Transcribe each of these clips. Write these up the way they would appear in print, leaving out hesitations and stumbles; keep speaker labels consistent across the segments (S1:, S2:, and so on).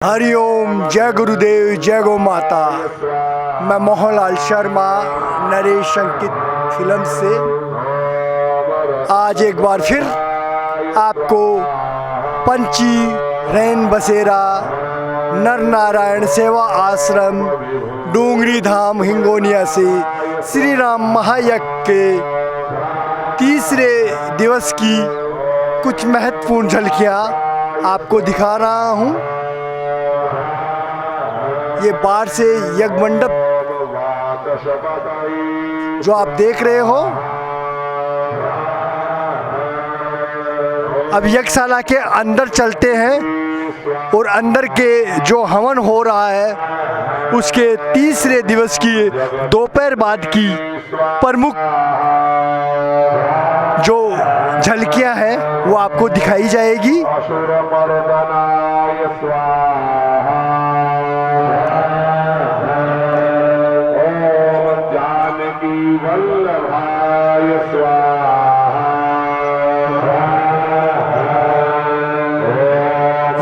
S1: हरिओम, जय गुरुदेव, जय गौ माता। मैं मोहनलाल शर्मा, नरेश अंकित फिल्म से आज एक बार फिर आपको पंची रैन बसेरा नर नारायण सेवा आश्रम डूंगरी धाम हिंगोनिया से श्री राम महायज्ञ के तीसरे दिवस की कुछ महत्वपूर्ण झलकियाँ आपको दिखा रहा हूँ। ये बाहर से यज्ञ मंडप जो आप देख रहे हो, अब यज्ञशाला के अंदर चलते हैं और अंदर के जो हवन हो रहा है उसके तीसरे दिवस की दोपहर बाद की प्रमुख जो झलकियां हैं वो आपको दिखाई जाएगी।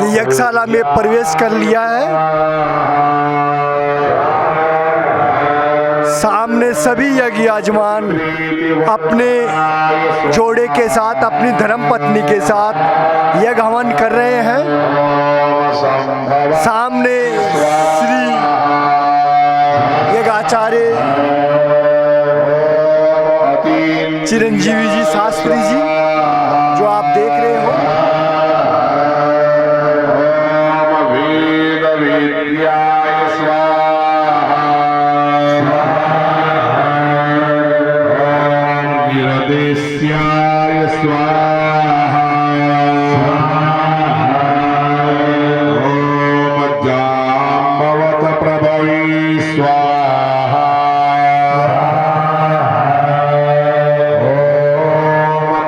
S1: यज्ञशाला में प्रवेश कर लिया है। सामने सभी यज्ञ यजमान अपने जोड़े के साथ, अपनी धर्मपत्नी के साथ यज्ञ हवन कर रहे हैं। सामने श्री यज्ञाचार्य चिरंजीवी जी शास्त्री जी जो आप देख रहे हो।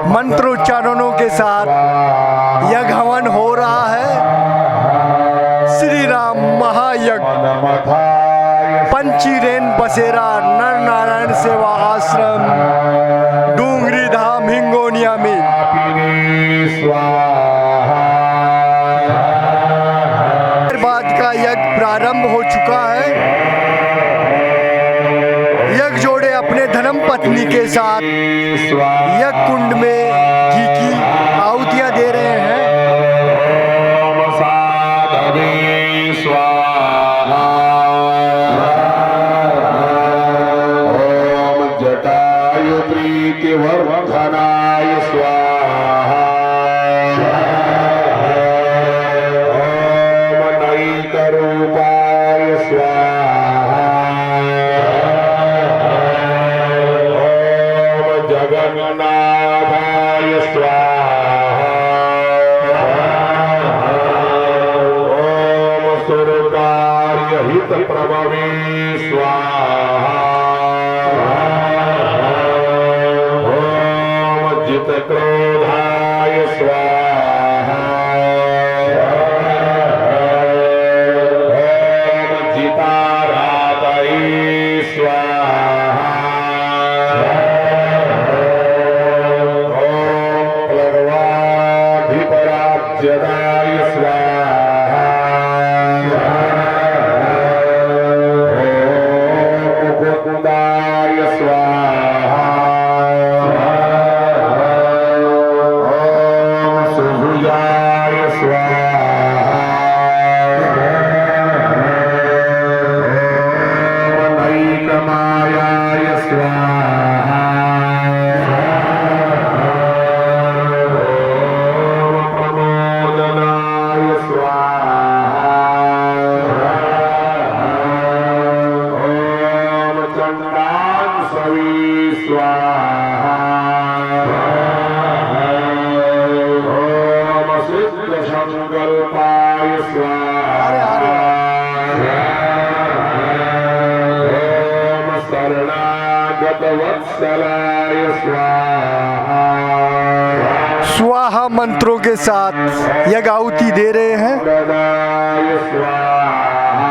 S1: मंत्रोच्चारणों के साथ यज्ञ हवन हो रहा है। श्री राम महायज्ञ पंची रैन बसेरा नर नारायण सेवा आश्रम डूंगरी धाम हिंगोनिया में बाद का यज्ञ प्रारंभ हो चुका है। यज्ञ जोड़े अपने धर्म पत्नी के साथ यज्ञ कुंड में घी की आहुतियां दे रहे हैं।
S2: ओम जटायु प्रीति वर्धनाय स्वाहा। ओम नैकरूपाय स्वाहा। ओम जगन्नाथाय स्वाहा। ओम सुरकार्य हित प्रभवे स्वाहा। ओम जित क्रोधाय स्वाहा। ओम जितारातये स्वाहा। ओम प्लवाधिपराज्यदाय स्वाहा। ओम मुकुंदाय स्वाहा। ओम सुभुजाय स्वाहा। ओम नैकमायाय स्वाहा। ओम प्रमोदनाय स्वाहा। ओम चंडांसवे स्वाहा। ओम सिद्ध संकल्पाय स्वाहा। ओम शरणागत वत्सलाय स्वाहा।
S1: स्वाहा मंत्रों के साथ यज्ञ आहुति दे रहे हैं।
S2: गदाय स्वाहा।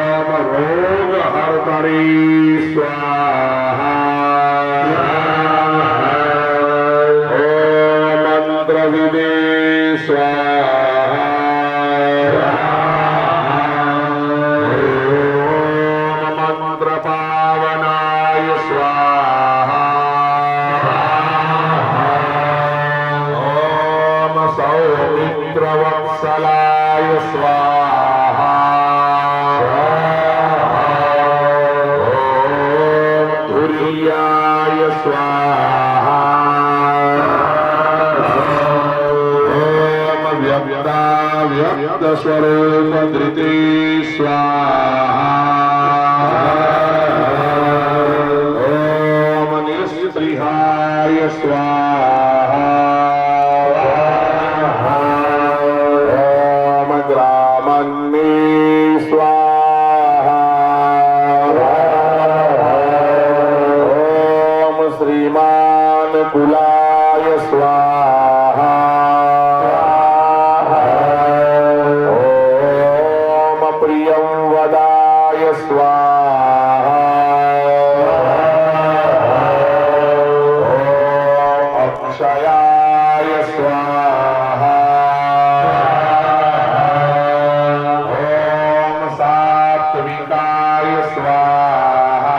S2: ओम रोग हरतरे स्वाहा। ओम मंत्र विदे स्वाहा ॐ मन्त्रपावनाय स्वाहा ॐ सौमित्रवत्सलाय स्वाहा धुर्याय स्वाहा ॐ व्यक्ताव्यक्तस्वरूपधृते स्वाहा ॐ निःस्पृहाय स्वाहा ॐ ग्रामन्ये स्वाहा ॐ श्रीमान् कुलाय स्वाहा ॐ प्रियं वदाय स्वाहा ॐ अक्षयाय स्वाहा ॐ सात्विकाय स्वाहा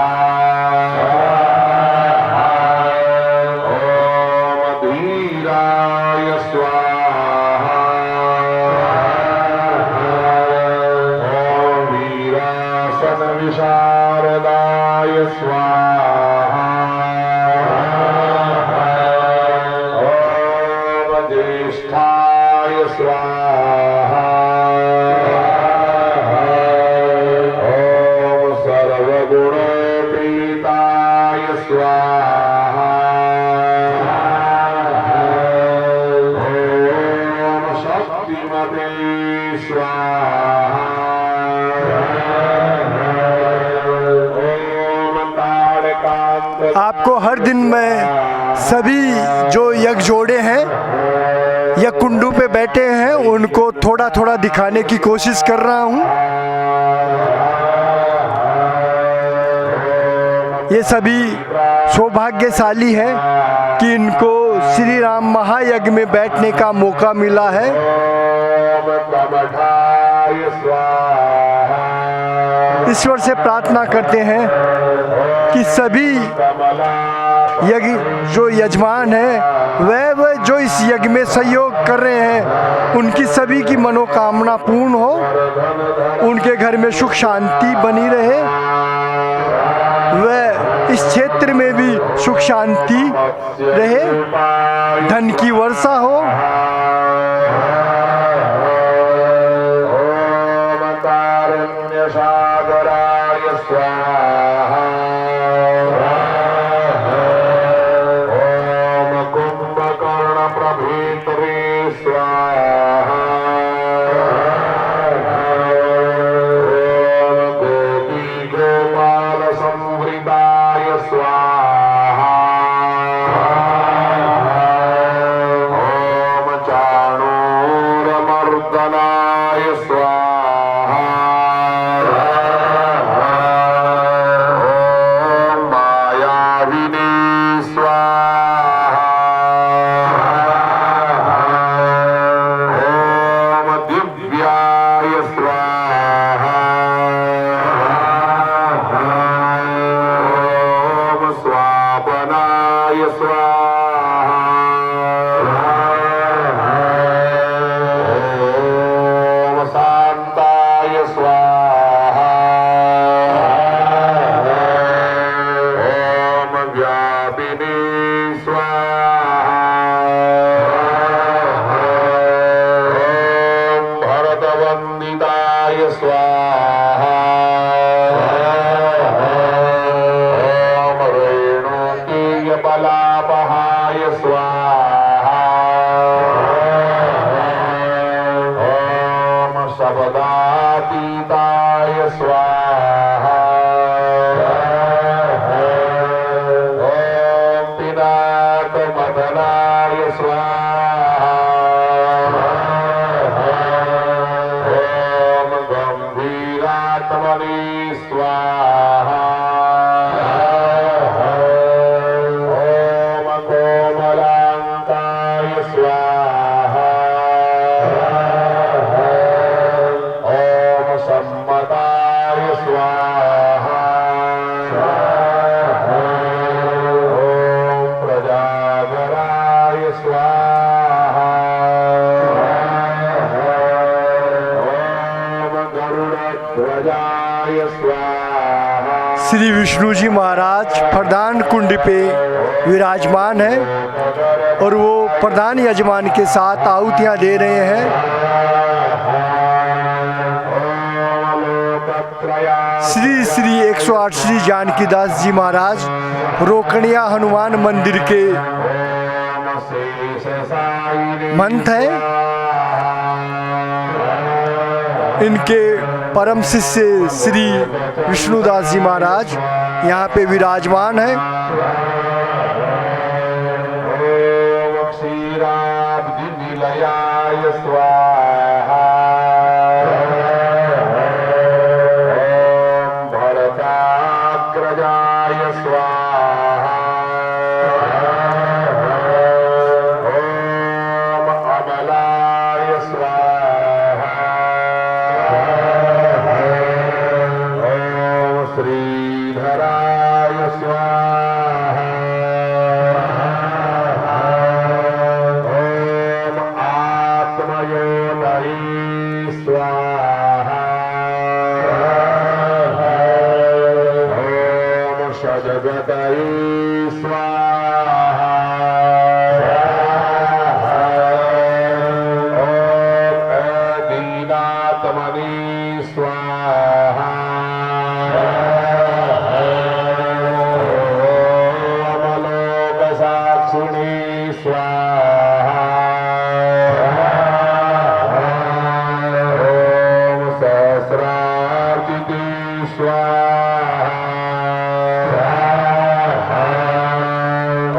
S2: ॐ धीराय स्वाहा ॐ वीरासन विशारदाय स्वाहा ॐ ज्येष्ठाय स्वाहा ॐ सर्वगुणोपेताय स्वाहा ॐ शक्तिमते स्वाहा ॐ तारकान्त
S1: आपको हर दिन मैं सभी जो यज्ञ जोड़े हैं या कुंडू पे बैठे हैं उनको थोड़ा थोड़ा दिखाने की कोशिश कर रहा हूँ। ये सभी सौभाग्यशाली हैं कि इनको श्री राम महायज्ञ में बैठने का मौका मिला है।
S2: ॐ कमठाय स्वाहा
S1: ईश्वर से प्रार्थना करते हैं कि सभी यज्ञ जो यजमान हैं वह जो इस यज्ञ में सहयोग कर रहे हैं उनकी सभी की मनोकामना पूर्ण हो, उनके घर में सुख शांति बनी रहे, वह इस क्षेत्र में भी सुख शांति रहे, धन की वर्षा हो।
S2: ॐ कारुण्यसागराय स्वाहा ॐ कुम्भकर्णप्रभेतरे स्वाहा ॐ गोपीगोपालसंवृताय स्वाहा ॐ चाणूरमर्दनाय स्वाहा ॐ मायाविने स्वाहा ॐ दिव्याय स्वाहा ॐ स्वापनाय स्वाहा ॐ शान्ताय स्वाहा ॐ व्यापिने स्वाहा ॐ भरतवन्दिताय स्वाहा ॐ रेणुकीयपलापहाय स्वाहा ॐ शब्दातीताय स्वाहा ॐ पिनाकमदनाय स्वाहा ॐ गम्भीरात्मने स्वाहा ॐ कोमलाङ्काय स्वाहा स्वाहा
S1: श्री विष्णु जी महाराज प्रधान कुंड पे विराजमान है और वो प्रधान यजमान के साथ आहुतियाँ दे रहे हैं। श्री श्री 108 श्री जानकी दास जी महाराज रोकड़िया हनुमान मंदिर के महंत हैं। इनके परम शिष्य श्री विष्णुदास जी महाराज यहाँ पे विराजमान हैं।
S2: निलयाय स्वाहा ओम भरताग्रजाय स्वाहा ओम अमलाय स्वाहा ओम श्रीधराय स्वाहा ओम आत्मयोनये स्वाहा ओम सजगतये स्वाहा ओम दीनात्मने स्वाहा ओम लोकसाक्षिणे स्वाहा ओम सहस्रार्चिते स्वाहा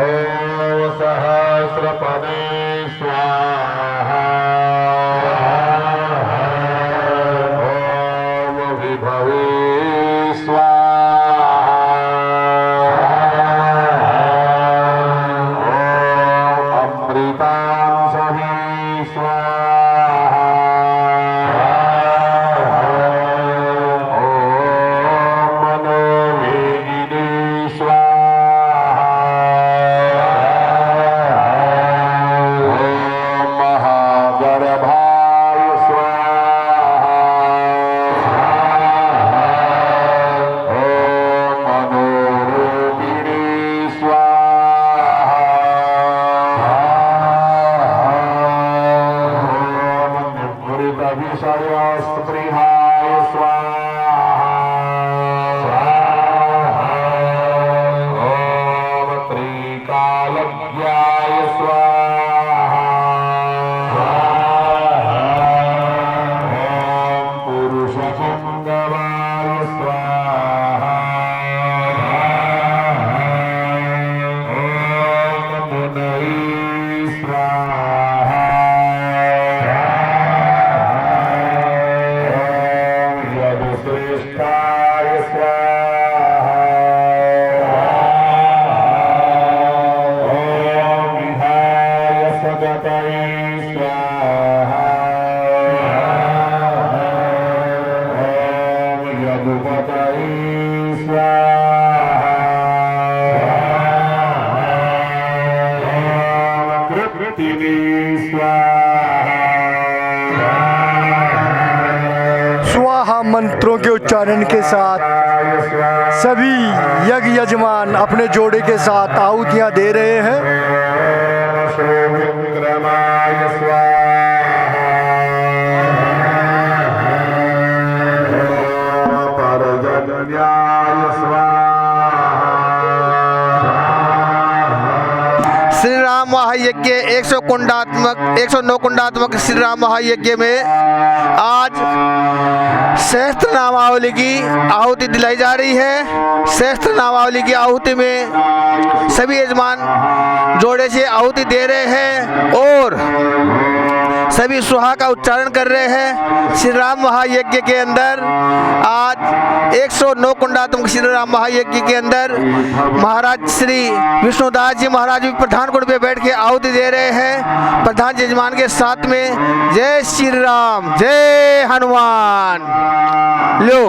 S2: ओम सहस्रपदे स्वाहा ओम विभवे स्वाहा ओम अमृतांशवे स्वाहा ओम मनोवेदिने स्वाहा ओम महागर्भाय स्वाहा ओम मनोरूपिणे स्वाहा ओम निवृत्तविषयस्पृहाय स्वाहा ओम त्रिकालज्ञाय स्वाहा ओम पुरुषपुङ्गवाय स्वाहा ओम मुनये स्वाहा ओम यदुश्रेष्ठाय स्वाहा ओम विहाय सगतये स्वाहा ओम यदुपतये स्वाहा ओम कृत्तिने स्वाहा
S1: स्वाहा मंत्रों के उच्चारण के साथ सभी यज्ञ यजमान अपने जोड़े के साथ आहुतियाँ दे रहे हैं।
S2: शोभिंद्रमाय स्वाहा ओम परजन्याय स्वाहा
S3: श्री राम महायज्ञ 109 कुंडात्मक श्री राम महायज्ञ में आज सहस्त्र नामावली की आहुति दिलाई जा रही है। सहस्त्र नामावली की आहुति में सभी यजमान जोड़े से आहुति दे रहे हैं और सभी सुहा का उच्चारण कर रहे हैं। श्री राम महायज्ञ के अंदर आज 109 कुंडात्मक श्री राम महायज्ञ के अंदर महाराज श्री विष्णुदास जी महाराज भी प्रधान कुंड पे बैठ के आहुति दे रहे हैं प्रधान यजमान के साथ में। जय श्री राम, जय हनुमान। लो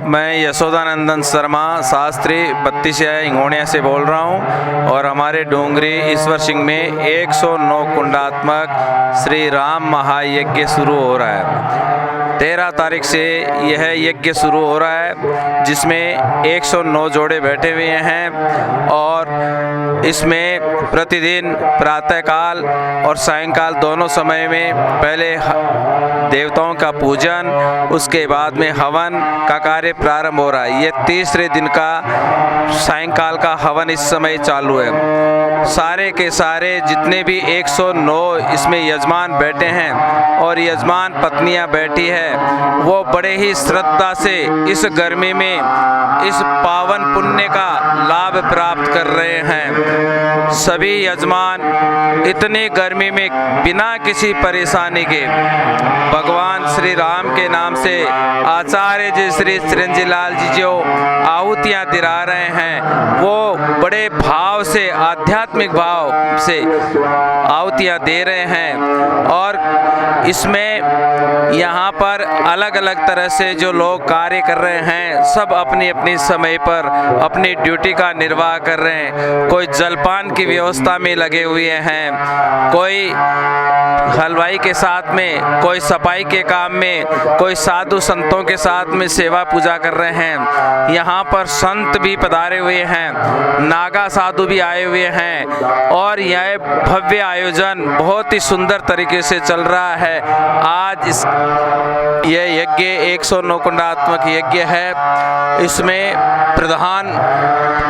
S4: मैं यशोदानंदन शर्मा शास्त्री 32 हिंगोनिया से बोल रहा हूँ और हमारे डोंगरी ईश्वर सिंह में 109 कुंडात्मक श्री राम महायज्ञ शुरू हो रहा है। 13 तारीख से यह यज्ञ शुरू हो रहा है जिसमें 109 जोड़े बैठे हुए हैं और इसमें प्रतिदिन प्रातःकाल और सायंकाल दोनों समय में पहले देवताओं का पूजन, उसके बाद में हवन का कार्य प्रारंभ हो रहा है। ये तीसरे दिन का सायंकाल का हवन इस समय चालू है। सारे के सारे जितने भी 109 इसमें यजमान बैठे हैं और यजमान पत्नियां बैठी है, वो बड़े ही श्रद्धा से इस गर्मी में इस पावन पुण्य का लाभ प्राप्त कर रहे हैं। सभी यजमान इतनी गर्मी में बिना किसी परेशानी के भगवान श्री राम के नाम से आचार्य जी श्री चिरंजी लाल जी जो आहुतियाँ दिला रहे हैं, वो बड़े भाव से, आध्यात्मिक भाव से आहुतियाँ दे रहे हैं। और इसमें यहाँ पर अलग अलग तरह से जो लोग कार्य कर रहे हैं, सब अपनी अपनी समय पर अपनी ड्यूटी का निर्वाह कर रहे हैं। कोई जलपान की व्यवस्था में लगे हुए हैं, कोई हलवाई के साथ में, कोई सफाई के काम में, कोई साधु संतों के साथ में सेवा पूजा कर रहे हैं। यहाँ पर संत भी पधारे हुए हैं, नागा साधु भी आए हुए हैं और यह भव्य आयोजन बहुत ही सुंदर तरीके से चल रहा है। आज यह यज्ञ 109 कुंडात्मक यज्ञ है। इसमें प्रधान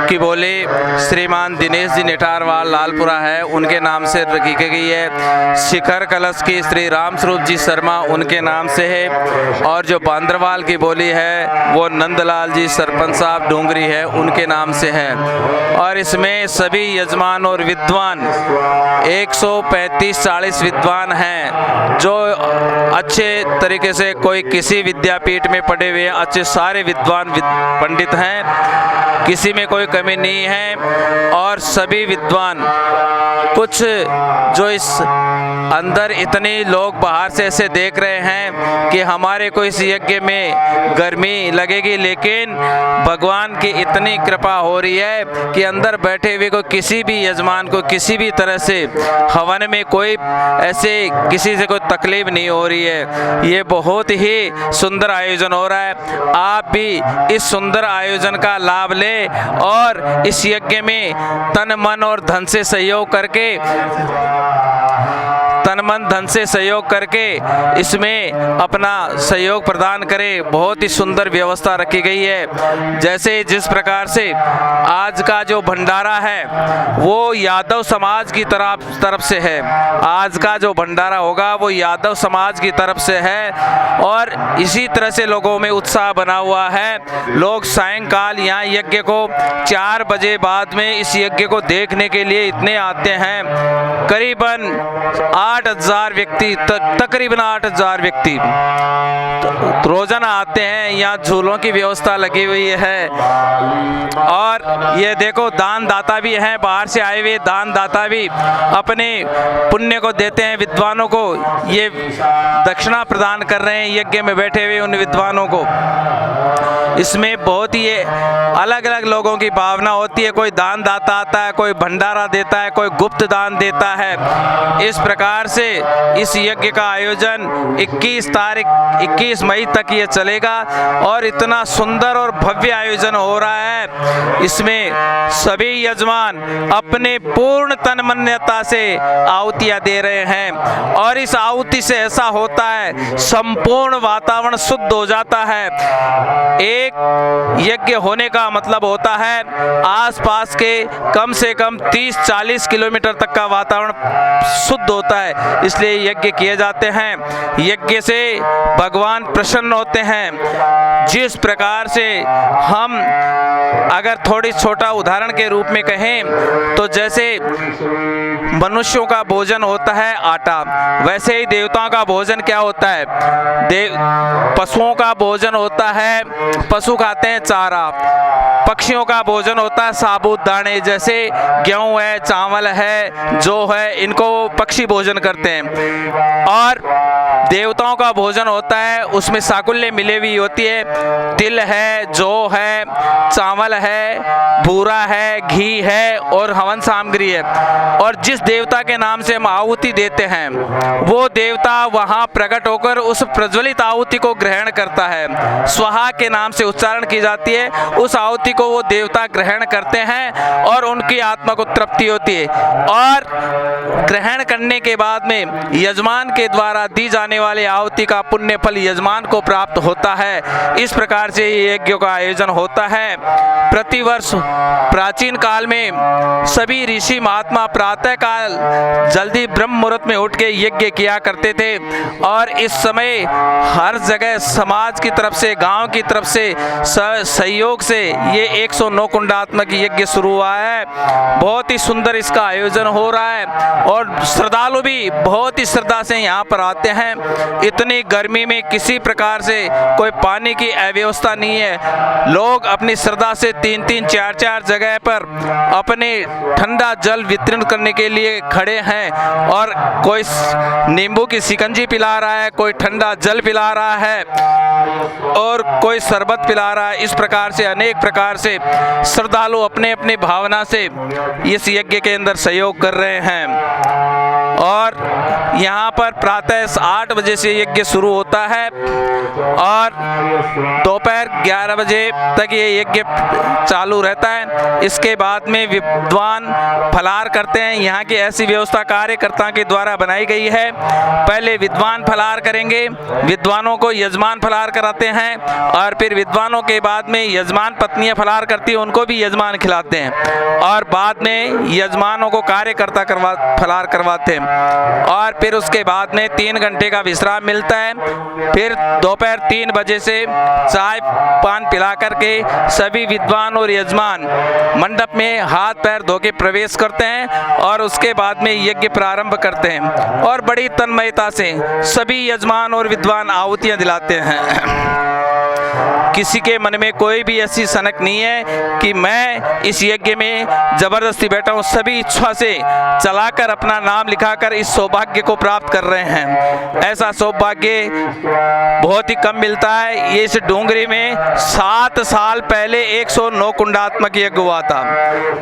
S4: की बोली श्रीमान दिनेश जी नेटारवाल लालपुरा है, उनके नाम से रखी गई है। शिखर कलश की श्री राम स्वरूप जी शर्मा उनके नाम से है और जो बांद्रवाल की बोली है वो नंदलाल जी सरपंच साहब डोंगरी है, उनके नाम से है। और इसमें सभी यजमान और विद्वान 135-40 विद्वान हैं जो अच्छे तरीके से, कोई किसी विद्यापीठ में पढ़े हुए हैं, अच्छे सारे विद्वान पंडित हैं, किसी में कोई कमी नहीं है। और सभी विद्वान कुछ जो इस अंदर इतने लोग बाहर से ऐसे देख रहे हैं कि हमारे को इस यज्ञ में गर्मी लगेगी, लेकिन भगवान की इतनी कृपा हो रही है कि अंदर बैठे हुए को किसी भी यजमान को किसी भी तरह से हवन में कोई ऐसे किसी से कोई तकलीफ नहीं हो रही है। ये बहुत ही सुंदर आयोजन हो रहा है। आप भी इस सुंदर आयोजन का लाभ लें और इस यज्ञ में तन मन और धन से सहयोग करके इसमें अपना सहयोग प्रदान करें। बहुत ही सुंदर व्यवस्था रखी गई है। जैसे जिस प्रकार से आज का जो भंडारा है वो यादव समाज की तरफ से है, आज का जो भंडारा होगा वो यादव समाज की तरफ से है और इसी तरह से लोगों में उत्साह बना हुआ है। लोग सायंकाल यहाँ यज्ञ को 4 बजे बाद में इस यज्ञ को देखने के लिए इतने आते हैं, करीबन 8,000 व्यक्ति, तकरीबन 8,000 व्यक्ति रोजाना आते हैं। यहाँ झूलों की व्यवस्था लगी हुई है और ये देखो दान दाता भी हैं, बाहर से आए हुए दान दाता भी अपने पुण्य को देते हैं विद्वानों को, ये दक्षिणा प्रदान कर रहे हैं यज्ञ में बैठे हुए उन विद्वानों को। इसमें बहुत ही अलग अलग लोगों की भावना होती है, कोई दान दाता आता है, कोई भंडारा देता है, कोई गुप्त दान देता है। इस प्रकार से इस यज्ञ का आयोजन 21 मई तक ये चलेगा और इतना सुंदर और भव्य आयोजन हो रहा है। इसमें सभी यजमान अपने पूर्ण तन्मयता से आहुतियाँ दे रहे हैं और इस आहुति से ऐसा होता है संपूर्ण वातावरण शुद्ध हो जाता है। एक यज्ञ होने का मतलब होता है आसपास के कम से कम 30-40 किलोमीटर तक का वातावरण शुद्ध होता है, इसलिए यज्ञ किए जाते हैं। यज्ञ से भगवान प्रसन्न होते हैं। जिस प्रकार से हम अगर थोड़ी छोटा उदाहरण के रूप में कहें तो जैसे मनुष्यों का भोजन होता है आटा, वैसे ही देवताओं का भोजन क्या होता है, पशुओं का भोजन होता है, पशु खाते हैं चारा, पक्षियों का भोजन होता है साबुत दाने, जैसे गेहूं है, चावल है, जौ है, इनको पक्षी भोजन करते हैं। और देवताओं का भोजन होता है, उसमें साकुल्य मिले हुई होती है, तिल है, जौ है, चावल है, बूरा है, घी है और हवन सामग्री है। और जिस देवता के नाम से हम आहुति देते हैं वो देवता वहाँ प्रकट होकर उस प्रज्वलित आहुति को ग्रहण करता है। स्वाहा के नाम से उच्चारण की जाती है, उस आहुति को वो देवता ग्रहण करते हैं और उनकी आत्मा को तृप्ति होती है। और ग्रहण करने के बाद में यजमान के द्वारा दी जाने वाली आहुति का पुण्य फल यजमान को प्राप्त होता है। इस प्रकार से ये यज्ञ का आयोजन होता है। प्रतिवर्ष प्राचीन काल में सभी ऋषि महात्मा प्रातः काल जल्दी ब्रह्म मुहूर्त में उठ के यज्ञ किया करते थे। और इस समय हर जगह समाज की तरफ से, गांव की तरफ से सहयोग से ये 109 कुंडात्मक यज्ञ शुरू हुआ है। बहुत ही सुंदर इसका आयोजन हो रहा है और श्रद्धालु भी बहुत ही श्रद्धा से यहाँ पर आते हैं। इतनी गर्मी में किसी प्रकार से कोई पानी की अव्यवस्था नहीं है। लोग अपनी श्रद्धा से 3-3, 4-4 जगह पर अपने ठंडा जल वितरण करने के लिए खड़े हैं और कोई नींबू की शिकंजी पिला रहा है, कोई ठंडा जल पिला रहा है और कोई शरबत पिला रहा है। इस प्रकार से अनेक प्रकार से श्रद्धालु अपने अपने भावना से इस यज्ञ के अंदर सहयोग कर रहे हैं। और यहाँ पर प्रातः 8 बजे से यज्ञ शुरू होता है और दोपहर 11 बजे तक ये यज्ञ चालू रहता है। इसके बाद में विद्वान फलाहार करते हैं। यहाँ की ऐसी व्यवस्था कार्यकर्ता के द्वारा बनाई गई है। पहले विद्वान फलाहार करेंगे, विद्वानों को यजमान फलाहार कराते हैं और फिर विद्वानों के बाद में यजमान पत्नियां फलाहार करती हैं, उनको भी यजमान खिलाते हैं और बाद में यजमानों को कार्यकर्ता फलाहार करवाते हैं। और फिर उसके बाद में 3 घंटे का विश्राम मिलता है। फिर दोपहर 3 बजे से चाय पान पिला करके सभी विद्वान और यजमान मंडप में हाथ पैर धो के प्रवेश करते हैं और उसके बाद में यज्ञ प्रारंभ करते हैं और बड़ी तन्मयता से सभी यजमान और विद्वान आहुतियां दिलाते हैं। किसी के मन में कोई भी ऐसी सनक नहीं है कि मैं इस यज्ञ में जबरदस्ती बैठा हूँ। सभी इच्छा से चलाकर अपना नाम लिखाकर इस सौभाग्य को प्राप्त कर रहे हैं। ऐसा सौभाग्य बहुत ही कम मिलता है। ये इस डोंगरी में 7 साल पहले 109 कुंडात्मक यज्ञ हुआ था।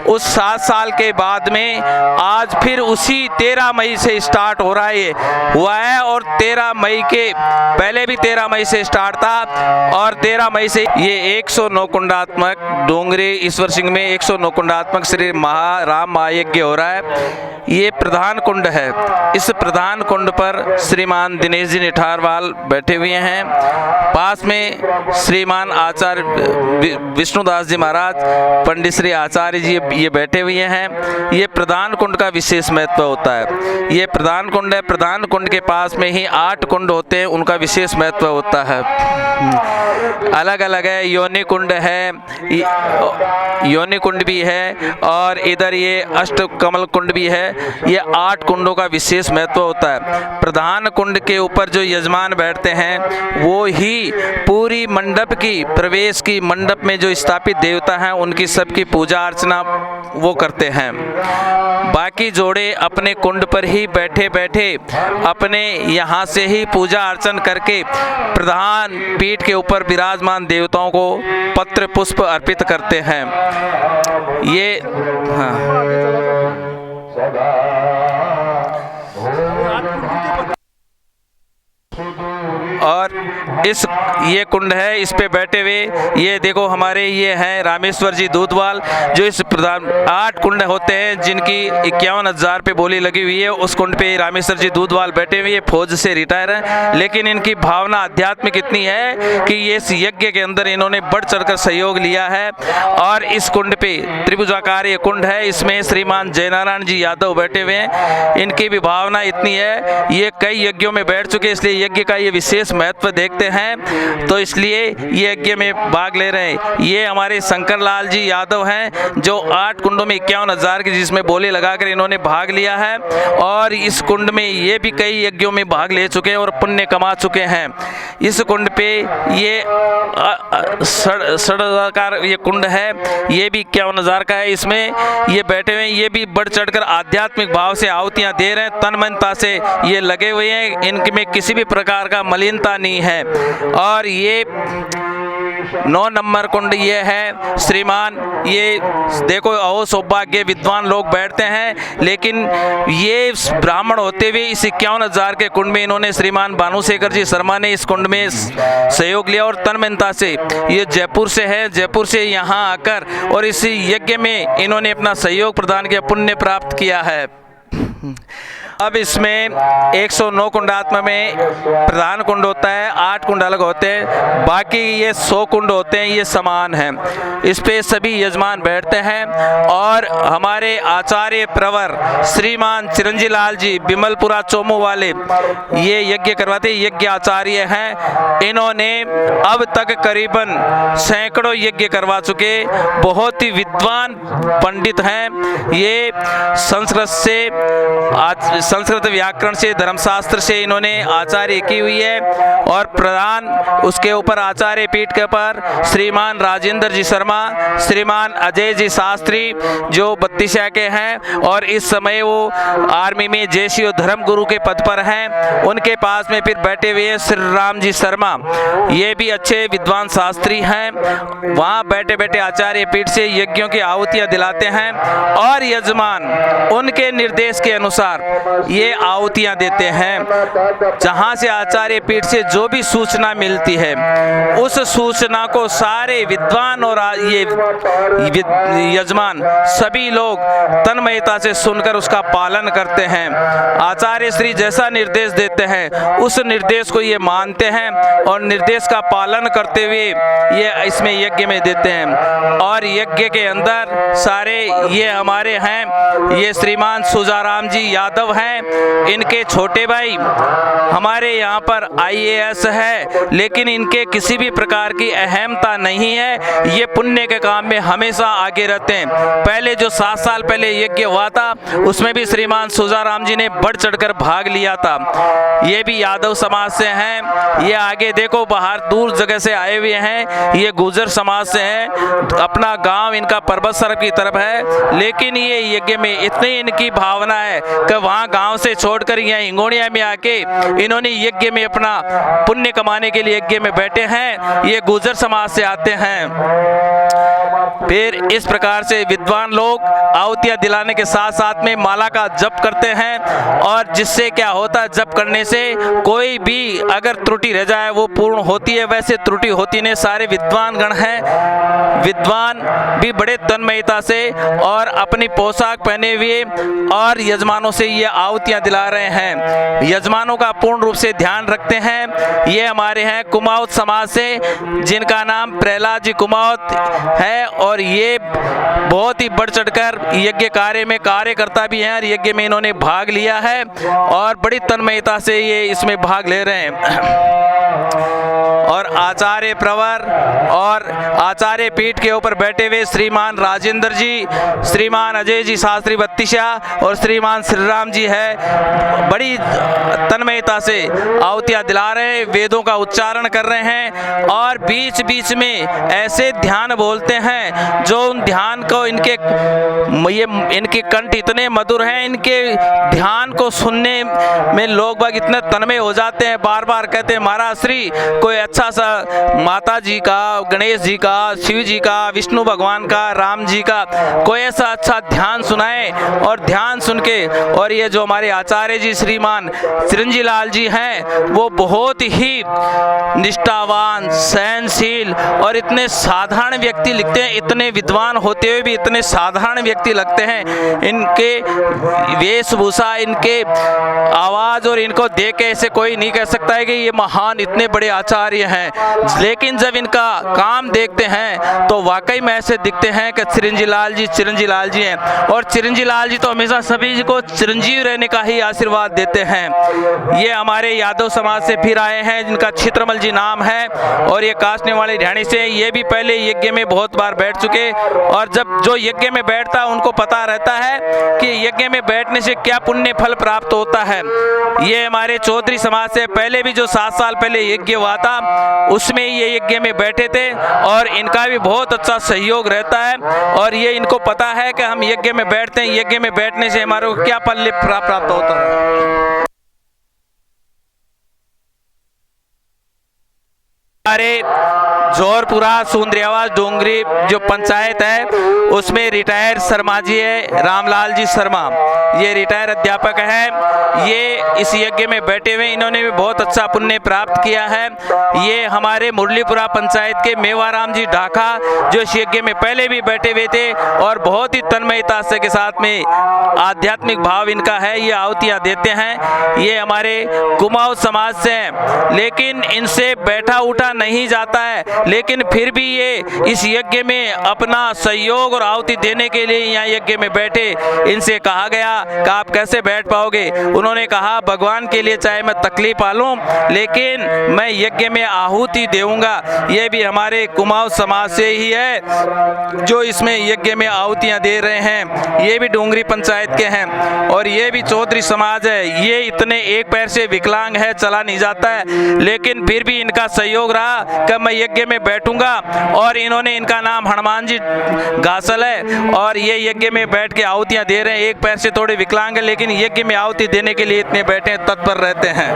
S4: उस 7 साल के बाद में आज फिर उसी 13 मई से स्टार्ट हो रहा है हुआ है और 13 मई के पहले भी 13 मई से स्टार्ट था और 13 मई से ये 109 कुंडात्मक डोंगरी ईश्वर सिंह में 109 कुंडात्मक श्री राम महायज्ञ हो रहा है। ये प्रधान कुंड है। इस प्रधान कुंड पर श्रीमान दिनेश जी निठारवाल बैठे हुए हैं। पास में श्रीमान आचार्य विष्णुदास जी महाराज, पंडित श्री आचार्य जी ये बैठे हुए हैं। ये प्रधान कुंड का विशेष महत्व होता है। ये प्रधान कुंड है। प्रधान कुंड के पास में ही 8 कुंड होते हैं, उनका विशेष महत्व होता है। अलग अलग है। योनि कुंड है, योनि कुंड भी है और इधर ये अष्ट कमल कुंड भी है। ये 8 कुंडों का विशेष महत्व होता है। प्रधान कुंड के ऊपर जो यजमान बैठते हैं वो ही पूरी मंडप की प्रवेश की मंडप में जो स्थापित देवता हैं उनकी सबकी पूजा अर्चना वो करते हैं। बाकी जोड़े अपने कुंड पर ही बैठे बैठे अपने यहाँ से ही पूजा अर्चन करके प्रधान पीठ के ऊपर विराजमान देवताओं को पत्र पुष्प अर्पित करते हैं। ये और ये कुंड है, इस पे बैठे हुए ये देखो हमारे ये हैं रामेश्वर जी दूधवाल, जो इस प्रधान 8 कुंड होते हैं जिनकी 51,000 पे बोली लगी हुई है। उस कुंड पे रामेश्वर जी दूधवाल बैठे हुए, फौज से रिटायर हैं, लेकिन इनकी भावना आध्यात्मिक इतनी है कि ये इस यज्ञ के अंदर इन्होंने बढ़ चढ़कर सहयोग लिया है। और इस कुंड पे त्रिभुजाकार ये कुंड है, इसमें श्रीमान जयनारायण जी यादव बैठे हुए हैं। इनकी भी भावना इतनी है, ये कई यज्ञों में बैठ चुके, इसलिए यज्ञ का ये विशेष महत्व देखते रखते हैं, तो इसलिए ये यज्ञ में भाग ले रहे हैं। ये हमारे शंकर लाल जी यादव हैं जो 8 कुंडों में 51,000 की जिसमें बोले लगाकर इन्होंने भाग लिया है, और इस कुंड में ये भी कई यज्ञों में भाग ले चुके हैं और पुण्य कमा चुके हैं। इस कुंड पे ये 60,000 ये कुंड है, ये भी 51,000 का है। इसमें ये बैठे हुए हैं, ये भी बढ़ चढ़कर आध्यात्मिक भाव से आहुतियाँ दे रहे हैं, तन मनता से ये लगे हुए हैं, इनमें किसी भी प्रकार का मलिनता नहीं है। और ये 9 नंबर कुंड ये है श्रीमान, ये देखो अहो सौभाग्य विद्वान लोग बैठते हैं, लेकिन ये ब्राह्मण होते हुए इस 51,000 के कुंड में इन्होंने श्रीमान भानुशेखर जी शर्मा ने इस कुंड में सहयोग लिया और तन्मयता से, ये जयपुर से है, जयपुर से यहाँ आकर और इस यज्ञ में इन्होंने अपना सहयोग प्रदान किया, पुण्य प्राप्त किया है। अब इसमें 109 कुंडात्मा में प्रधान कुंड होता है, 8 कुंड अलग होते हैं, बाकी ये 100 कुंड होते हैं, ये समान हैं। इस पे सभी यजमान बैठते हैं और हमारे आचार्य प्रवर श्रीमान चिरंजी लाल जी बिमलपुरा चोमू वाले ये यज्ञ करवाते, यज्ञ आचार्य हैं। इन्होंने अब तक करीबन सैकड़ों यज्ञ करवा चुके, बहुत ही विद्वान पंडित हैं। ये संस्कृत व्याकरण से, धर्मशास्त्र से इन्होंने आचार्य की हुई है, और प्रधान उसके ऊपर आचार्य पीठ के ऊपर श्रीमान राजेंद्र जी शर्मा, श्रीमान अजय जी शास्त्री जो 32 के हैं और इस समय वो आर्मी में जैसी धर्म गुरु के पद पर हैं। उनके पास में फिर बैठे हुए हैं श्री राम जी शर्मा, ये भी अच्छे विद्वान शास्त्री हैं। वहाँ बैठे बैठे आचार्य पीठ से यज्ञों की आहुतियाँ दिलाते हैं और यजमान उनके निर्देश के अनुसार ये आहुतियाँ देते हैं। जहाँ से आचार्य पीठ से जो भी सूचना मिलती है उस सूचना को सारे विद्वान और ये यजमान सभी लोग तन्मयता से सुनकर उसका पालन करते हैं। आचार्य श्री जैसा निर्देश देते हैं उस निर्देश को ये मानते हैं और निर्देश का पालन करते हुए ये इसमें यज्ञ में देते हैं। और यज्ञ के अंदर सारे ये हमारे हैं, ये श्रीमान सुजाराम जी यादव हैं, इनके छोटे भाई हमारे यहाँ पर IAS है, लेकिन इनके किसी भी प्रकार की अहमता नहीं है, ये पुण्य के काम में हमेशा आगे रहते हैं। पहले जो 7 साल पहले यज्ञ हुआ था उसमें भी श्रीमान सुजाराम जी ने बढ़ चढ़कर भाग लिया था। ये भी यादव समाज से हैं, ये आगे देखो बाहर दूर जगह से आए हुए हैं, ये गुर्जर समाज से हैं, अपना गांव इनका पर्वत सर की तरफ है, लेकिन ये यज्ञ में इतनी इनकी भावना है कि वहाँ गांव से छोड़कर यहाँ हिंगोनिया में आके इन्होंने यज्ञ में अपना पुण्य कमाने के लिए यज्ञ में बैठे हैं। ये गुर्जर समाज से आते हैं। फिर इस प्रकार से विद्वान लोग आहुतियाँ दिलाने के साथ साथ में माला का जप करते हैं, और जिससे क्या होता है जप करने से कोई भी अगर त्रुटि रह जाए वो पूर्ण होती है, वैसे त्रुटि होती नहीं। सारे विद्वान गण हैं, विद्वान भी बड़े तन्मयता से और अपनी पोशाक पहने हुए और यजमानों से ये आहुतियाँ दिला रहे हैं। यजमानों का पूर्ण रूप से ध्यान रखते हैं। ये हमारे हैं कुमाऊत समाज से, जिनका नाम प्रहलाद जी कुमाऊत है, और ये बहुत ही बढ़ चढ़कर यज्ञ कार्य में कार्यकर्ता भी हैं और यज्ञ में इन्होंने भाग लिया है और बड़ी तन्मयता से ये इसमें भाग ले रहे हैं। और आचार्य प्रवर और आचार्य पीठ के ऊपर बैठे हुए श्रीमान राजेंद्र जी, श्रीमान अजय जी शास्त्री 32 और श्रीमान श्री राम जी है, बड़ी तन्मयता से आहुतियाँ दिला रहे हैं, वेदों का उच्चारण कर रहे हैं और बीच बीच में ऐसे ध्यान बोलते हैं जो उन ध्यान को इनके कंठ इतने मधुर हैं, इनके ध्यान को सुनने में लोग बाग इतने तन्मय हो जाते हैं, बार बार कहते हैं महाराज श्री कोई अच्छा सा माता जी का, गणेश जी का, शिव जी का, विष्णु भगवान का, राम जी का कोई ऐसा अच्छा ध्यान सुनाए। और ध्यान सुन के, और ये जो हमारे आचार्य जी श्रीमान चिरंजी लाल जी हैं वो बहुत ही निष्ठावान, सहनशील और इतने साधारण व्यक्ति लिखते हैं, इतने विद्वान होते हुए भी इतने साधारण व्यक्ति लगते हैं। इनके वेशभूषा, इनके आवाज़ और इनको देख के ऐसे कोई नहीं कह सकता है कि ये महान इतने बड़े आचार्य कार्य हैं, लेकिन जब इनका काम देखते हैं तो वाकई में ऐसे दिखते हैं कि चिरंजी लाल जी हैं। और चिरंजी लाल जी तो हमेशा सभी को चिरंजीव रहने का ही आशीर्वाद देते हैं। ये हमारे यादव समाज से फिर आए हैं, जिनका छित्रमल जी नाम है, और ये कासने वाले ढाणी से। ये भी पहले यज्ञ में बहुत बार बैठ चुके, और जब जो यज्ञ में बैठता है उनको पता रहता है कि यज्ञ में बैठने से क्या पुण्य फल प्राप्त होता है। ये हमारे चौधरी समाज से पहले भी जो 7 साल पहले यज्ञ हुआ था उसमें ये यज्ञ में बैठे थे, और इनका भी बहुत अच्छा सहयोग रहता है। और ये इनको पता है कि हम यज्ञ में बैठते हैं, यज्ञ में बैठने से हमारे को क्या फल प्राप्त होता है। हमारे जोरपुरा सुंदरियावास डोंगरी जो पंचायत है उसमें रिटायर शर्मा जी है, रामलाल जी शर्मा, ये रिटायर अध्यापक है। ये इस यज्ञ में बैठे हुए, इन्होंने भी बहुत अच्छा पुण्य प्राप्त किया है। ये हमारे मुरलीपुरा पंचायत के मेवाराम जी ढाका जो इस यज्ञ में पहले भी बैठे हुए थे, और बहुत ही तन्मयता से के साथ में आध्यात्मिक भाव इनका है, ये आहुतियाँ देते हैं। ये हमारे कुमाऊं समाज से हैं, लेकिन इनसे बैठा उठा नहीं जाता है, लेकिन फिर भी ये इस यज्ञ में अपना सहयोग और आहुति देने के लिए यहाँ यज्ञ में बैठे। इनसे कहा गया कि आप कैसे बैठ पाओगे, उन्होंने कहा भगवान के लिए चाहे मैं तकलीफ पालूं लेकिन मैं यज्ञ में आहुति देऊंगा। ये भी हमारे कुमाऊं समाज से ही है जो इसमें यज्ञ में आहुतियाँ दे रहे हैं। ये भी डोंगरी पंचायत के हैं, और ये भी चौधरी समाज है। ये इतने एक पैर से विकलांग है, चला नहीं जाता है, लेकिन फिर भी इनका सहयोग रहा कि मैं यज्ञ में बैठूंगा। और इन्होंने, इनका नाम हनुमान जी घासल है, और ये यज्ञ में बैठ के आहुतियाँ दे रहे हैं। एक पैर से थोड़े विकलांग है, लेकिन यज्ञ में आहुति देने के लिए इतने बैठे तत्पर रहते हैं।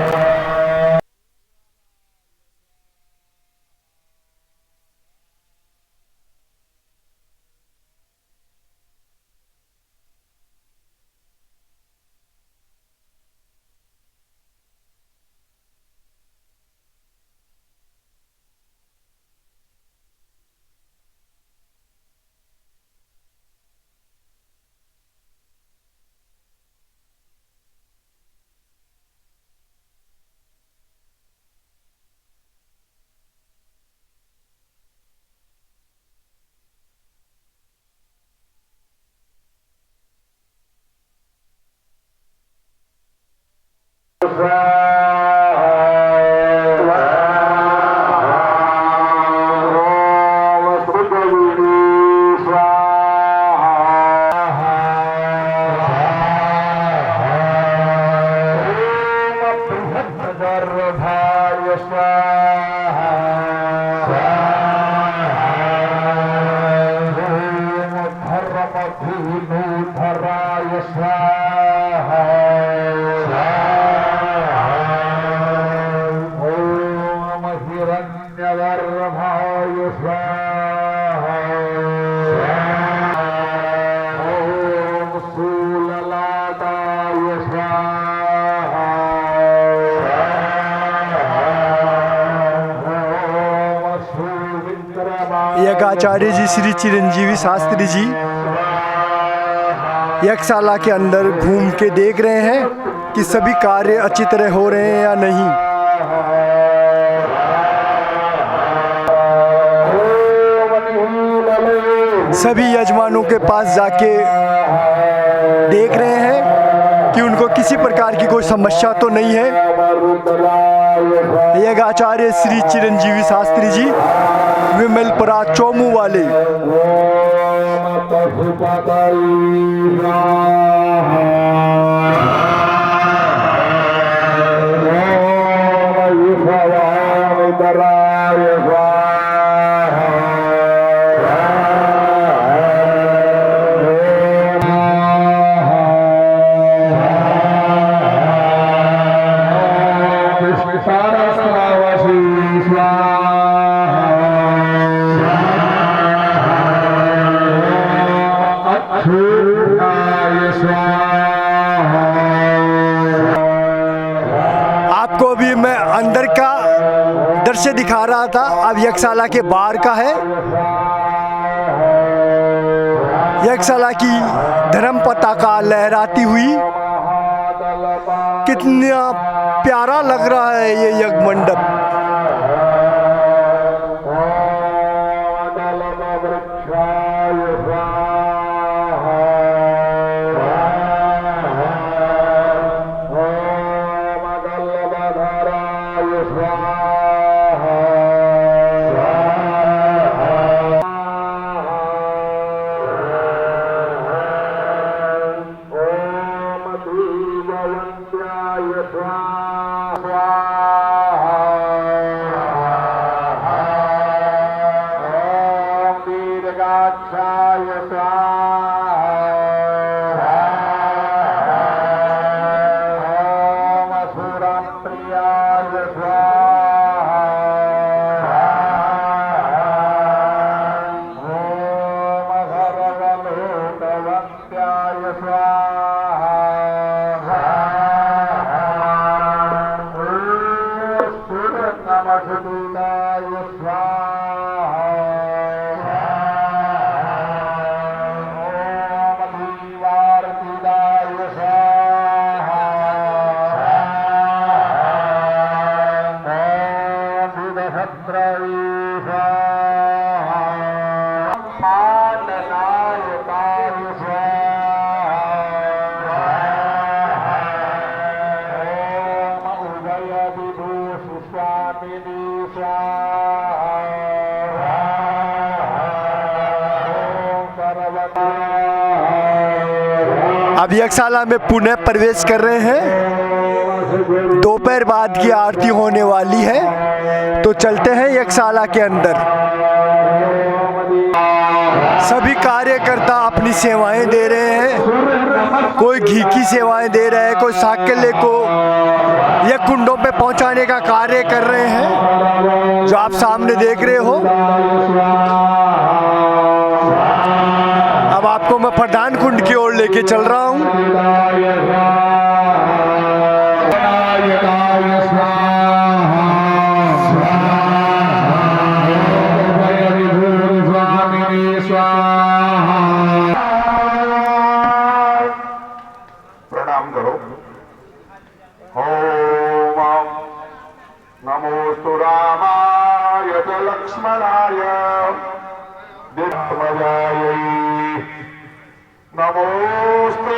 S1: आचार्य जी श्री चिरंजीवी शास्त्री जी यज्ञशाला के अंदर घूम के देख रहे हैं कि सभी कार्य अच्छी तरह हो रहे हैं या नहीं। सभी यजमानों के पास जाके देख रहे हैं कि उनको किसी प्रकार की कोई समस्या तो नहीं है। यज्ञ आचार्य श्री चिरंजीवी शास्त्री जी विमलपुरा चौमू वाले। आपको अभी मैं अंदर का दृश्य दिखा रहा था, अब यज्ञशाला के बाहर का है। यज्ञशाला की धर्म पताका लहराती हुई, कितना प्यारा लग रहा है ये यज्ञ मंडप। अब यज्ञशाला में पुनः प्रवेश कर रहे हैं। दोपहर बाद की आरती होने वाली है, तो चलते हैं यज्ञशाला के अंदर। सभी कार्यकर्ता अपनी सेवाएं दे रहे हैं। कोई घी की सेवाएं दे रहे हैं, कोई साकेले को या कुंडों पे पहुंचाने का कार्य कर रहे हैं, जो आप सामने देख रहे हो। अब आपको मैं प्रधान कुंड की ओर लेके चल रहा हूँ।
S2: प्रणाम करो। ओम नमोस्तु रामाय च लक्ष्मणाय दिग्मजायै नमोस्तु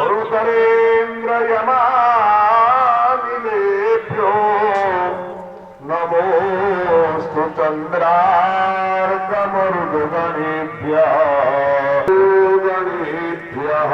S2: रुद्रेन्द्र यमानिलेभ्यो नमोस्तु चन्द्रार्कमरुदगणेभ्यः गणेभ्यः।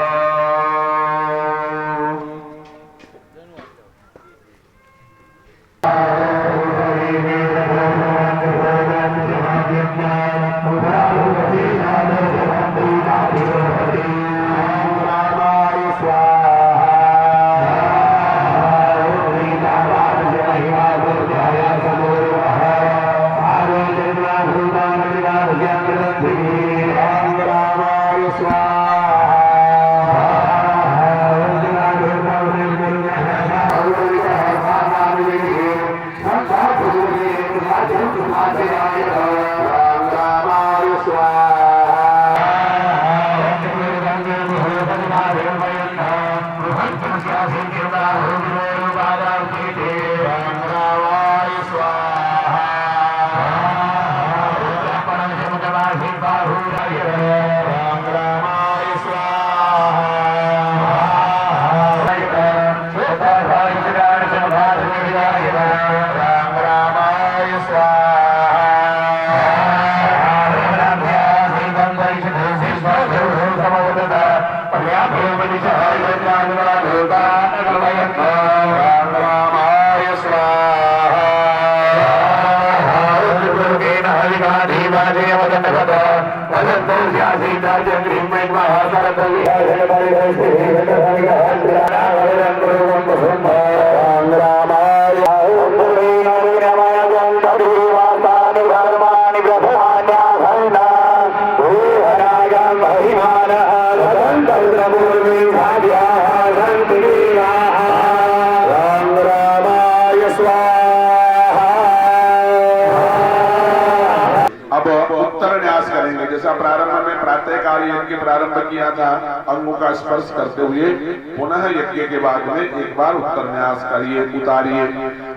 S2: जैसा प्रारंभ में प्रातःकाल यज्ञ प्रारंभ किया था, अंगों का स्पर्श करते हुए पुनः यज्ञ के बाद में एक बार उत्तर न्यास करिए, उतारिए।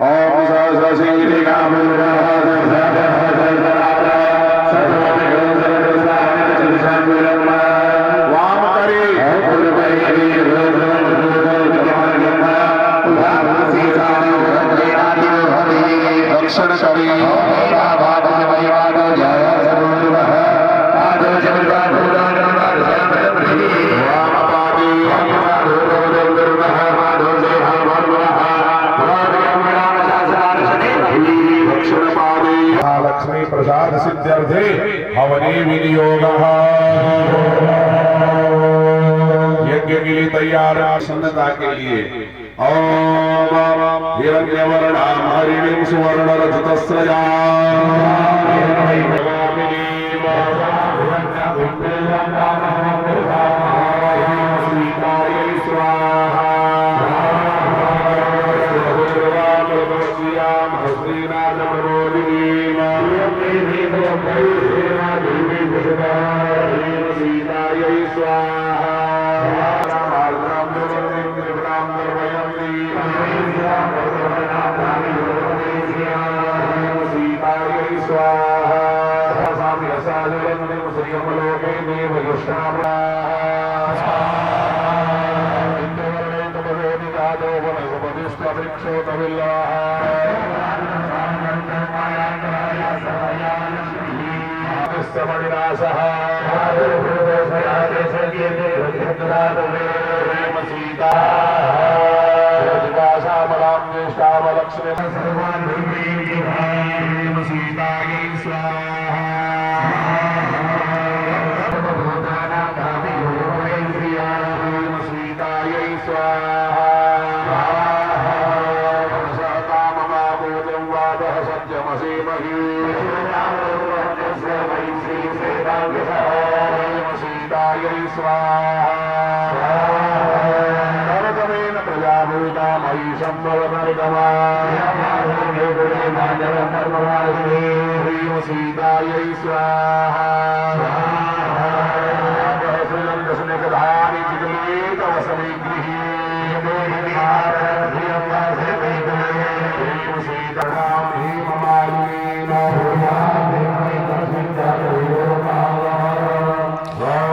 S2: ओम वाम करी दक्षिण करी हवने विनियोगः। यज्ञ के लिए तैयार प्रसन्नता के लिए ओम हिरण्यवर्णां हरिणीं सुवर्णरजतस्रजां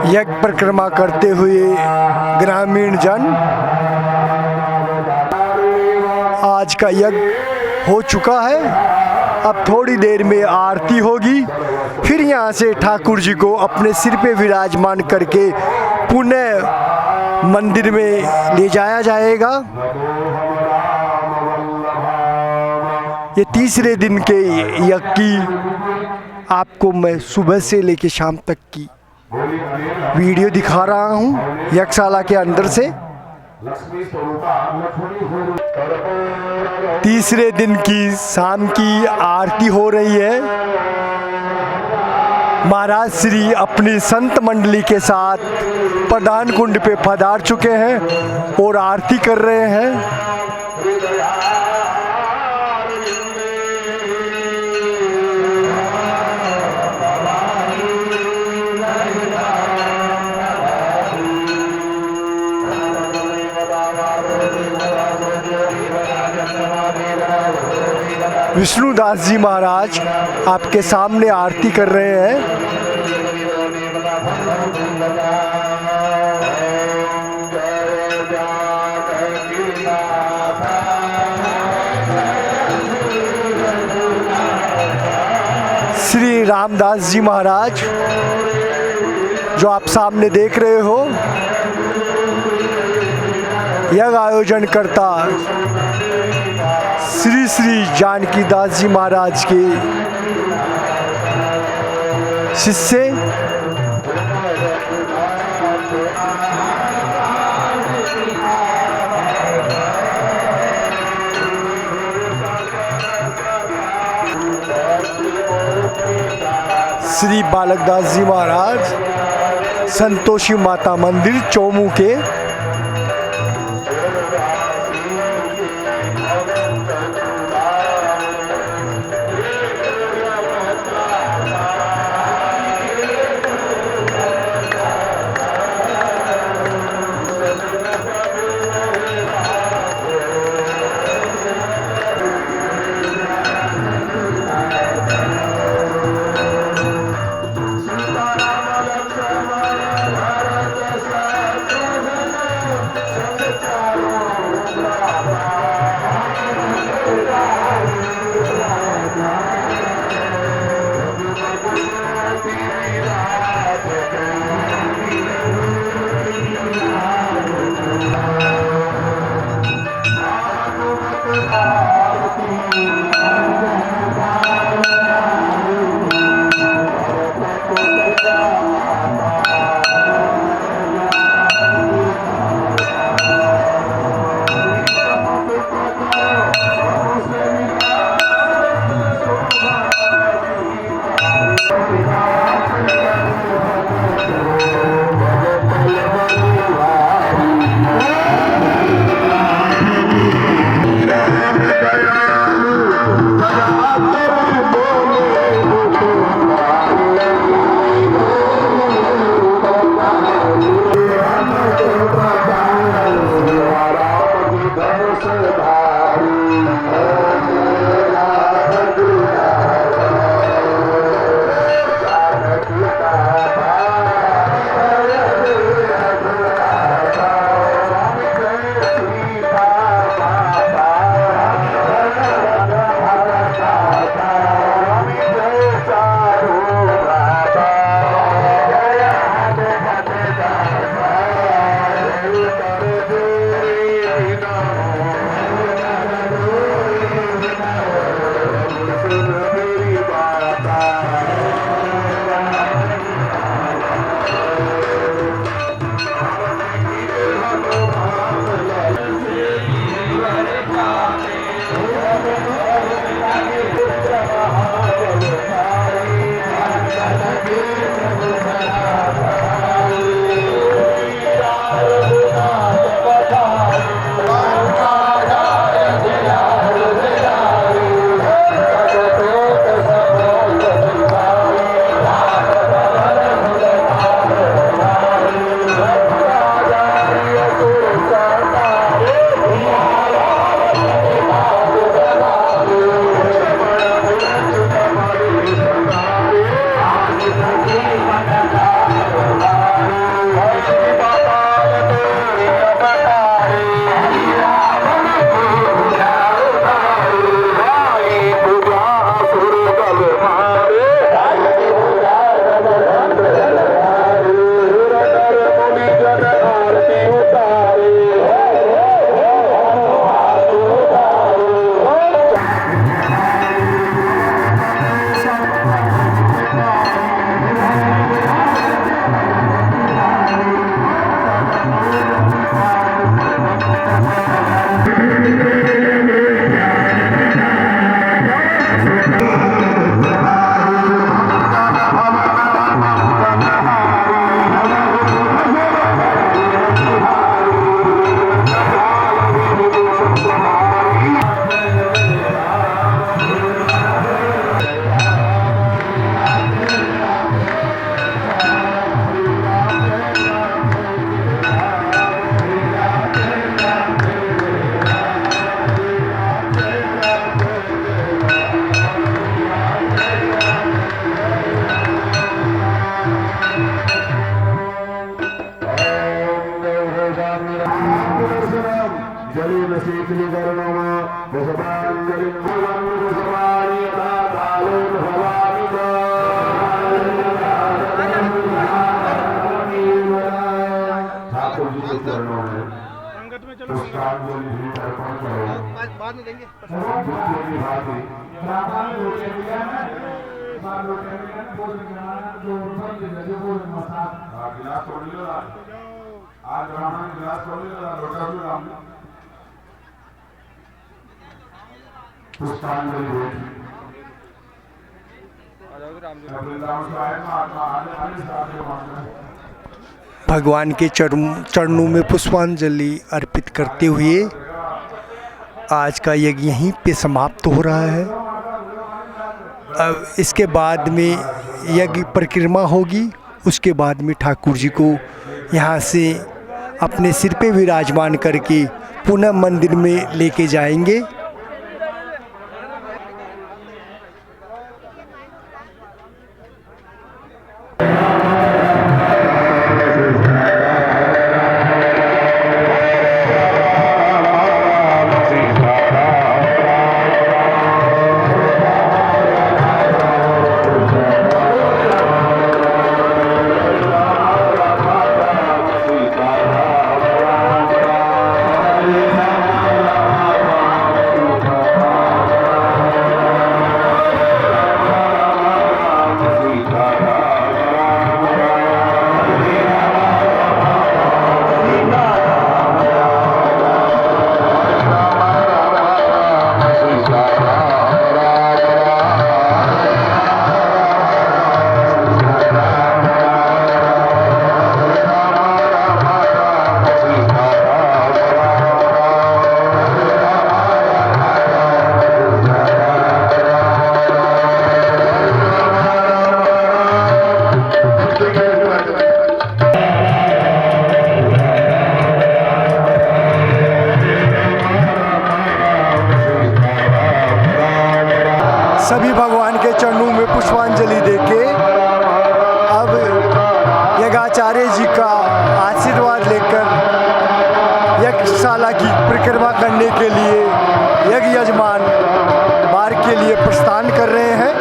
S1: यज्ञ परिक्रमा करते हुए ग्रामीण जन आज का यज्ञ हो चुका है। अब थोड़ी देर में आरती होगी, फिर यहाँ से ठाकुर जी को अपने सिर पे विराजमान करके पुनः मंदिर में ले जाया जाएगा। ये तीसरे दिन के यज्ञ की आपको मैं सुबह से लेकर शाम तक की वीडियो दिखा रहा हूँ यज्ञशाला के अंदर से। तीसरे दिन की शाम की आरती हो रही है। महाराज श्री अपनी संत मंडली के साथ प्रधान कुंड पे पधार चुके हैं और आरती कर रहे हैं। विष्णुदास जी महाराज आपके सामने आरती कर रहे हैं। श्री रामदास जी महाराज जो आप सामने देख रहे हो, यज्ञ आयोजन करता श्री श्री जानकी दास जी महाराज के शिष्य श्री बालकदास जी महाराज संतोषी माता मंदिर चौमू के
S2: जलिन शीतलीकरणम पुष्पांजलि पुष्पाणि यथा कालेन भवामि ठाकुर जी के चरणों में पुष्पांजलि भी अर्पण करो।
S3: बाद में देंगे।
S2: दूसरे की भांति गिलास तोड़ लो आज ब्राह्मण गिलास तोड़ लो लोटा भी राम पुष्पांजलि
S1: भगवान के चरणों में पुष्पांजलि अर्पित करते हुए आज का यज्ञ यहीं पे समाप्त हो रहा है। अब इसके बाद में यज्ञ परिक्रमा होगी, उसके बाद में ठाकुर जी को यहाँ से अपने सिर पे विराजमान करके पुनः मंदिर में लेके जाएंगे। सभी भगवान के चरणों में पुष्पांजलि देके अब यज्ञाचार्य जी का आशीर्वाद लेकर यज्ञशाला की परिक्रमा करने के लिए यज्ञ यजमान मार्ग के लिए प्रस्थान कर रहे हैं।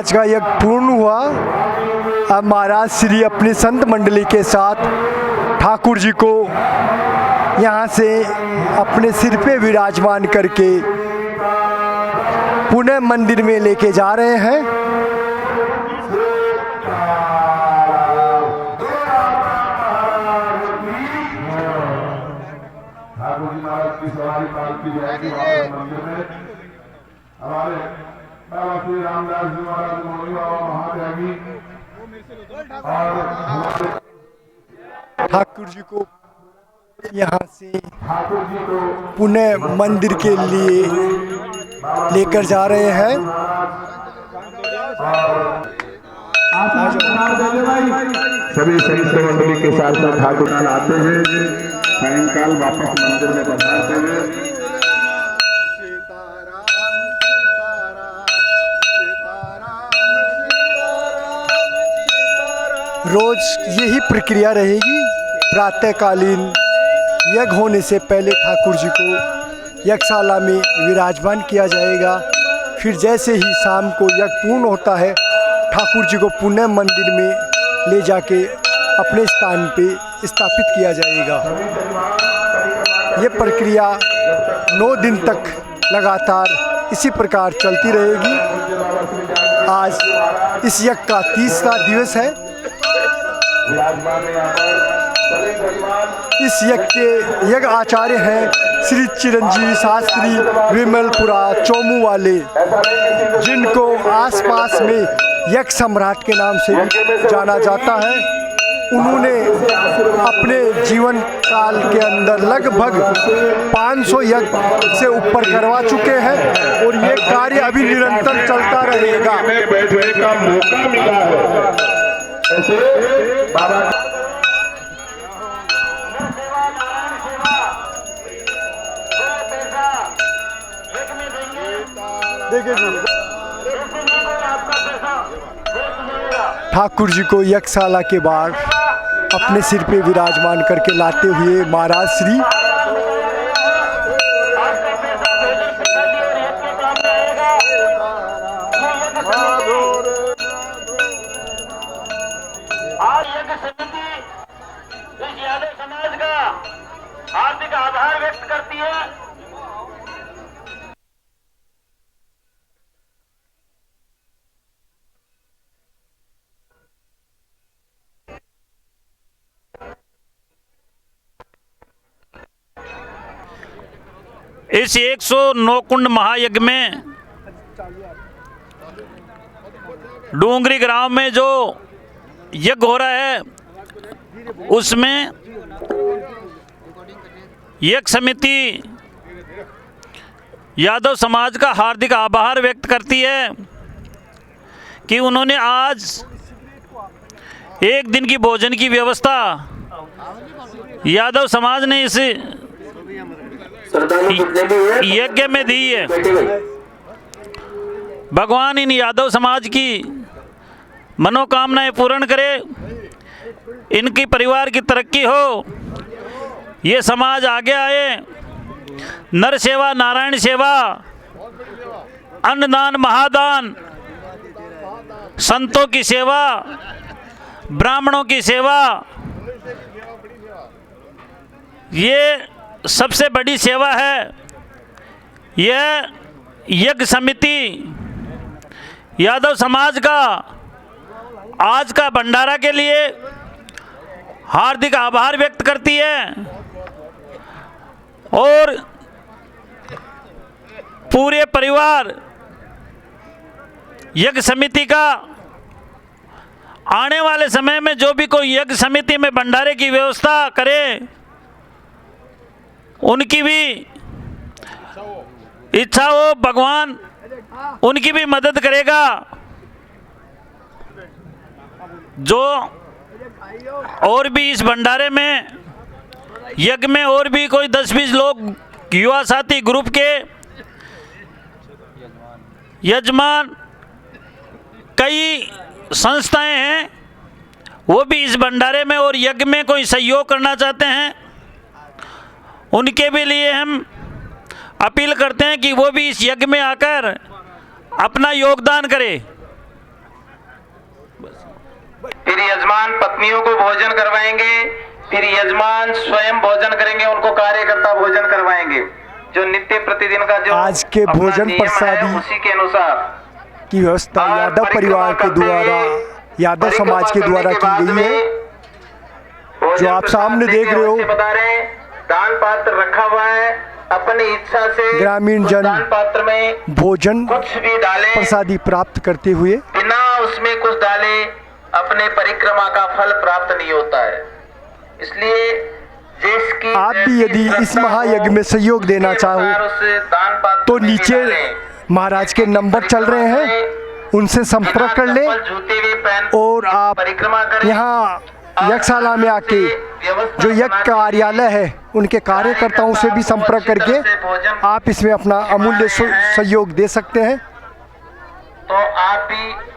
S1: आज का यज्ञ पूर्ण हुआ। अब महाराज श्री अपनी संत मंडली के साथ ठाकुर जी को यहाँ से अपने सिर पे विराजमान करके पुनः मंदिर में लेके जा रहे हैं।
S2: ठाकुर जी महाराज की सवारी पालकी जाएगी मंदिर में। हमारे बाबा श्री रामदास जी महाराज मौली बाबा महात्यागी और
S1: ठाकुर जी को यहाँ से
S2: ठाकुर जी को
S1: पुनः मंदिर के लिए लेकर जा रहे हैं।
S2: सभी संत मंडली के साथ साथ ठाकुर जी आते हैं, सायंकाल वापस मंदिर में पधारते हैं।
S1: रोज यही प्रक्रिया रहेगी। प्रातःकालीन यज्ञ होने से पहले ठाकुर जी को यज्ञशाला में विराजमान किया जाएगा। फिर जैसे ही शाम को यज्ञ पूर्ण होता है, ठाकुर जी को पुनः मंदिर में ले जाके अपने स्थान पे स्थापित किया जाएगा। ये प्रक्रिया 9 दिन तक लगातार इसी प्रकार चलती रहेगी। आज इस यज्ञ का 30वां दिवस है। इस यज्ञ के यज्ञ आचार्य हैं श्री चिरंजीवी शास्त्री विमलपुरा चोमू वाले, जिनको आसपास में यज्ञ सम्राट के नाम से जाना जाता है। उन्होंने अपने जीवन काल के अंदर लगभग 500 यज्ञ से ऊपर करवा चुके हैं और ये कार्य अभी निरंतर चलता रहेगा।
S2: बैठने का मौका मिला है। ऐसे बाबा
S1: ठाकुर जी को यज्ञशाला के बाद अपने सिर पे विराजमान करके लाते हुए महाराज श्री
S5: आज यज्ञ समिति इस यादव समाज का हार्दिक आभार व्यक्त करती है। इस 109 कुंड महायज्ञ में डूंगरी ग्राम में जो यज्ञ हो रहा है, उसमें यज्ञ समिति यादव समाज का हार्दिक आभार व्यक्त करती है कि उन्होंने आज एक दिन की भोजन की व्यवस्था यादव समाज ने इस यज्ञ में दी है। भगवान इन यादव समाज की मनोकामनाएं पूर्ण करे, इनकी परिवार की तरक्की हो, ये समाज आगे आए। नर सेवा, नारायण सेवा, अन्नदान, महादान, संतों की सेवा, ब्राह्मणों की सेवा, ये सबसे बड़ी सेवा है। यह यज्ञ समिति यादव समाज का आज का भंडारा के लिए हार्दिक आभार व्यक्त करती है और पूरे परिवार यज्ञ समिति का आने वाले समय में जो भी कोई यज्ञ समिति में भंडारे की व्यवस्था करे, उनकी भी इच्छा हो, भगवान उनकी भी मदद करेगा। जो और भी इस भंडारे में यज्ञ में और भी कोई 10-20 लोग युवा साथी ग्रुप के यजमान, कई संस्थाएं हैं, वो भी इस भंडारे में और यज्ञ में कोई सहयोग करना चाहते हैं, उनके भी लिए हम अपील करते हैं कि वो भी इस यज्ञ में आकर अपना योगदान करें।
S4: फिर यजमान पत्नियों को भोजन करवाएंगे, फिर यजमान स्वयं भोजन करेंगे, उनको कार्यकर्ता भोजन करवाएंगे। जो नित्य प्रतिदिन का जो
S1: आज के
S4: अपना
S1: भोजन
S4: नियम है,
S1: प्रसादी
S4: उसी के अनुसार
S1: की व्यवस्था
S4: और
S1: यादव परिवार के
S4: परिक्रमा
S1: द्वारा,
S4: करते
S1: यादव
S4: परिक्रमा
S1: समाज के
S4: करने
S1: द्वारा
S4: के
S1: की
S4: बाद
S1: गई
S4: में
S1: है।
S4: भोजन
S1: जो आप
S4: प्रसाद
S1: सामने
S4: देके
S1: देख रहे हो,
S4: बच्चे बता रहे हैं, दान पात्र रखा हुआ है, अपनी इच्छा से
S1: ग्रामीण
S4: उस
S1: जन
S4: दान पात्र में
S1: भोजन
S4: कुछ भी डाले,
S1: प्रसादी प्राप्त करते हुए
S4: बिना उसमें कुछ डाले अपने परिक्रमा का फल प्राप्त नहीं होता है। इसलिए जिसकी
S1: आप भी यदि इस महायज्ञ में सहयोग देना चाहो तो नीचे महाराज के नंबर चल रहे हैं, उनसे संपर्क कर लें और आप यहाँ यज्ञशाला में आके जो यज्ञ कार्यालय है उनके कार्यकर्ताओं से भी संपर्क करके आप इसमें अपना अमूल्य सहयोग दे सकते हैं।
S4: तो आप भी